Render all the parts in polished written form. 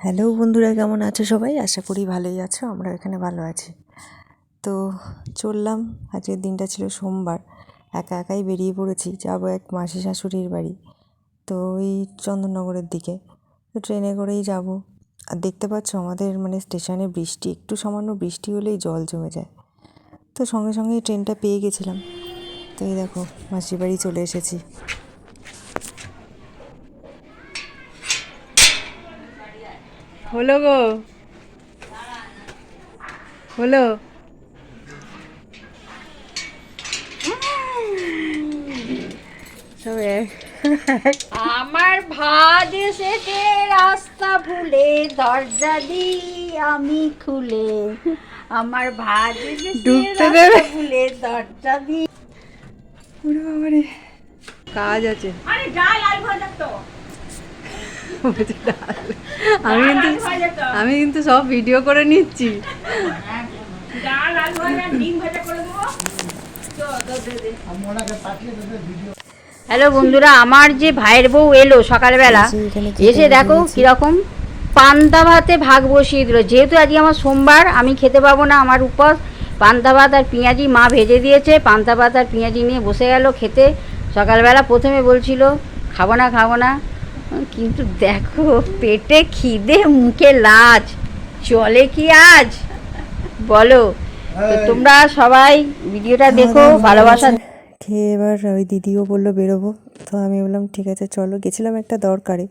Hello বন্ধুরা, কেমন আছো সবাই? আশা করি ভালোই আছো। আমরা এখানে ভালো আছি। তো চললাম, আজকের দিনটা ছিল সোমবার। একা একাই বেরিয়ে পড়েছি, যাবো এক মাসি শাশুড়ির বাড়ি। তো ওই চন্দননগরের দিকে। তো ট্রেনে করেই যাব। আর দেখতে পাচ্ছ আমাদের স্টেশনে বৃষ্টি, একটু সামান্য বৃষ্টি হলেই জল জমে যায়। তো সঙ্গে সঙ্গেই ট্রেনটা পেয়ে গেছিলাম। তো এই দেখো, মাসির বাড়ি চলে এসেছি। হলো গো, হলো। সব আমার ভাজ এসেছে রাস্তা ভুলে, দরজা দি আমি খুলে। আমার ভাজ এসেছে ডুবতে রাস্তা দেবে। ভুলে, দরজা দি। ওরে বাবারে, কাজ আছে। আরে ডাল আলু ভাজা তো, বলছে ডাল। আমি কিন্তু সব ভিডিও করে নিচ্ছি। ডাল আলু ভাজা ডিম ভাজা করে দেবো। হ্যালো বন্ধুরা, আমার যে ভাইয়ের বউ এলো সকালবেলা, এখানে এসে দেখো কিরকম পান্তা ভাতে ভাগ বসিয়ে দিল। যেহেতু আজকে আমার সোমবার, আমি খেতে পাবো না, আমার উপর। পান্তা ভাত আর পেঁয়াজি মা ভেজে দিয়েছে, পান্তা ভাত আর পেঁয়াজি নিয়ে বসে গেল খেতে। সকালবেলা প্রথমে বলছিল খাবো না খাবো না, কিন্তু দেখো পেটে খিদে মুখে লাজ, চলে কি আজ বলো? তো তোমরা সবাই ভিডিওটা দেখো, ভালোবাসা। খেয়ে এবার ওই দিদিও বললো বেরোবো। তো আমি বললাম ঠিক আছে চলো। গেছিলাম একটা দরকারে।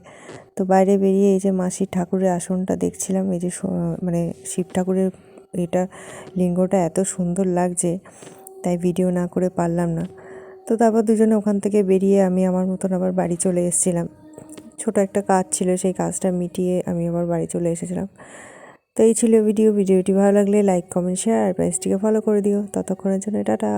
তো বাইরে বেরিয়ে এই যে মাসির ঠাকুরের আসনটা দেখছিলাম। এই যে শিব ঠাকুরের এটা লিঙ্গটা এত সুন্দর লাগছে, তাই ভিডিও না করে পারলাম না। তো তারপর দুজনে ওখান থেকে বেরিয়ে আমি আমার মতন আবার বাড়ি চলে এসেছিলাম। ছোট একটা কাজ ছিল, সেই কাজটা মিটিয়ে আমি আবার বাড়ি চলে এসেছিলাম। তো এই ছিল ভিডিওটি ভালো লাগলে লাইক কমেন্ট শেয়ার আর পেজটিকে ফলো করে দিও। ততক্ষণের জন্য টাটা।